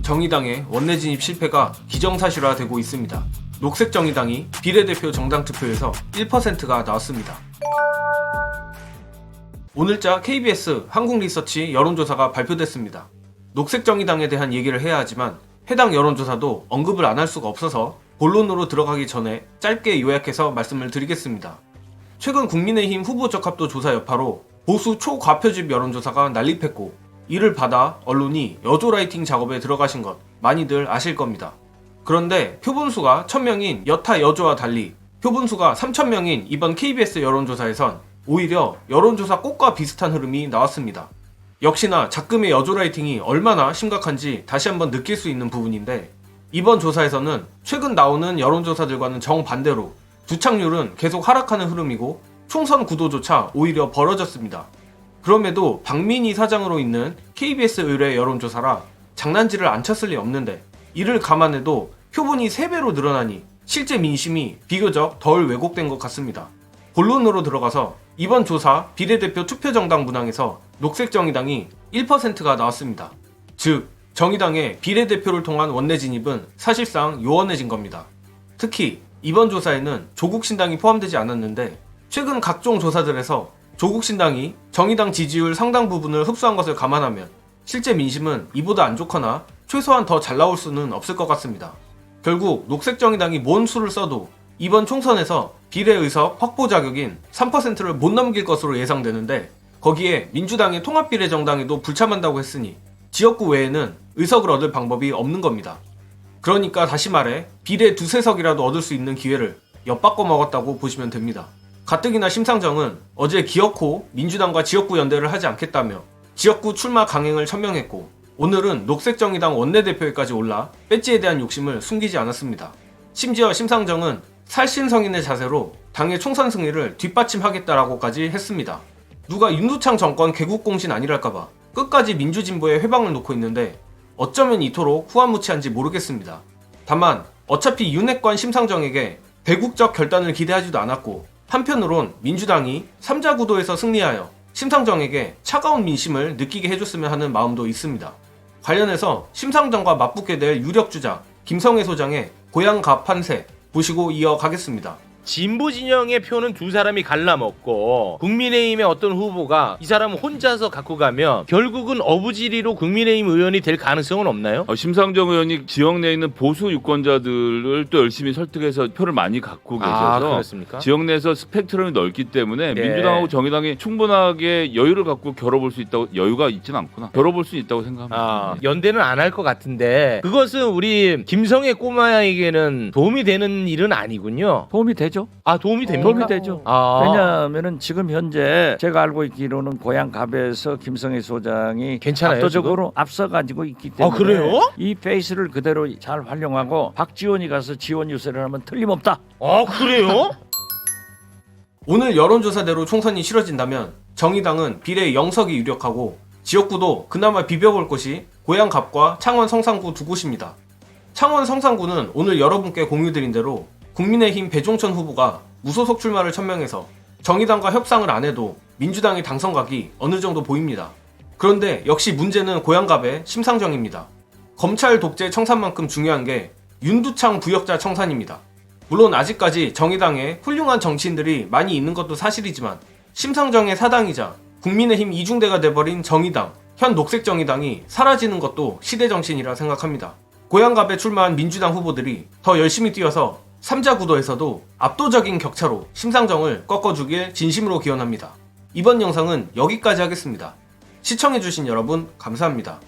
정의당의 원내 진입 실패가 기정사실화되고 있습니다. 녹색정의당이 비례대표 정당 투표에서 1%가 나왔습니다. 오늘자 KBS 한국리서치 여론조사가 발표됐습니다. 녹색정의당에 대한 얘기를 해야 하지만 해당 여론조사도 언급을 안 할 수가 없어서 본론으로 들어가기 전에 짧게 요약해서 말씀을 드리겠습니다. 최근 국민의힘 후보 적합도 조사 여파로 보수 초과표집 여론조사가 난립했고, 이를 받아 언론이 여조라이팅 작업에 들어가신 것 많이들 아실 겁니다. 그런데 표본수가 1000명인 여타 여조와 달리 표본수가 3000명인 이번 KBS 여론조사에선 오히려 여론조사 꽃과 비슷한 흐름이 나왔습니다. 역시나 작금의 여조라이팅이 얼마나 심각한지 다시 한번 느낄 수 있는 부분인데, 이번 조사에서는 최근 나오는 여론조사들과는 정반대로 두착률은 계속 하락하는 흐름이고 총선 구도조차 오히려 벌어졌습니다. 그럼에도 박민희 사장으로 있는 KBS 의뢰 여론조사라 장난질을 안 쳤을 리 없는데, 이를 감안해도 표본이 3배로 늘어나니 실제 민심이 비교적 덜 왜곡된 것 같습니다. 본론으로 들어가서 이번 조사 비례대표 투표정당 문항에서 녹색정의당이 1%가 나왔습니다. 즉, 정의당의 비례대표를 통한 원내 진입은 사실상 요원해진 겁니다. 특히 이번 조사에는 조국신당이 포함되지 않았는데, 최근 각종 조사들에서 조국신당이 정의당 지지율 상당 부분을 흡수한 것을 감안하면 실제 민심은 이보다 안 좋거나 최소한 더 잘 나올 수는 없을 것 같습니다. 결국 녹색정의당이 뭔 수를 써도 이번 총선에서 비례의석 확보 자격인 3%를 못 넘길 것으로 예상되는데, 거기에 민주당의 통합비례정당에도 불참한다고 했으니 지역구 외에는 의석을 얻을 방법이 없는 겁니다. 그러니까 다시 말해 비례 2~3석이라도 얻을 수 있는 기회를 엿바꿔 먹었다고 보시면 됩니다. 가뜩이나 심상정은 어제 기어코 민주당과 지역구 연대를 하지 않겠다며 지역구 출마 강행을 천명했고, 오늘은 녹색정의당 원내대표에까지 올라 배지에 대한 욕심을 숨기지 않았습니다. 심지어 심상정은 살신성인의 자세로 당의 총선 승리를 뒷받침하겠다라고까지 했습니다. 누가 윤두창 정권 개국공신 아니랄까봐 끝까지 민주진보에 회방을 놓고 있는데 어쩌면 이토록 후한무치한지 모르겠습니다. 다만 어차피 윤핵관 심상정에게 대국적 결단을 기대하지도 않았고, 한편으론 민주당이 3자 구도에서 승리하여 심상정에게 차가운 민심을 느끼게 해줬으면 하는 마음도 있습니다. 관련해서 심상정과 맞붙게 될 유력주자 김성애 소장의 고향가 판세 보시고 이어가겠습니다. 진보 진영의 표는 두 사람이 갈라먹고 국민의힘의 어떤 후보가 이 사람을 혼자서 갖고 가면 결국은 어부지리로 국민의힘 의원이 될 가능성은 없나요? 심상정 의원이 지역 내에 있는 보수 유권자들을 또 열심히 설득해서 표를 많이 갖고 계셔서 그렇습니까? 지역 내에서 스펙트럼이 넓기 때문에 네. 민주당하고 정의당이 충분하게 여유를 갖고 겨뤄볼 수 있다고, 여유가 있지는 않구나, 겨뤄볼 수 있다고 생각합니다. 연대는 안 할 것 같은데 그것은 우리 김성애 꼬마에게는 도움이 되는 일은 아니군요. 도움이 되죠. 도움이 됩니까? 도움이 되죠. 왜냐하면은 지금 현재 제가 알고 있기로는 고향갑에서 김성애 소장이 괜찮아요, 압도적으로 앞서가지고 있기 때문에 그래요? 이 페이스를 그대로 잘 활용하고 박지원이 가서 지원 유세를 하면 틀림없다. 그래요? 오늘 여론조사대로 총선이 치러진다면 정의당은 비례 0석이 유력하고 지역구도 그나마 비벼볼 곳이 고향갑과 창원 성산구 두 곳입니다. 창원 성산구는 오늘 여러분께 공유드린 대로 국민의힘 배종천 후보가 무소속 출마를 천명해서 정의당과 협상을 안 해도 민주당의 당선각이 어느 정도 보입니다. 그런데 역시 문제는 고향갑의 심상정입니다. 검찰 독재 청산만큼 중요한 게 윤두창 부역자 청산입니다. 물론 아직까지 정의당에 훌륭한 정치인들이 많이 있는 것도 사실이지만 심상정의 사당이자 국민의힘 이중대가 돼버린 정의당, 현 녹색정의당이 사라지는 것도 시대정신이라 생각합니다. 고향갑에 출마한 민주당 후보들이 더 열심히 뛰어서 3자 구도에서도 압도적인 격차로 심상정을 꺾어주길 진심으로 기원합니다. 이번 영상은 여기까지 하겠습니다. 시청해주신 여러분 감사합니다.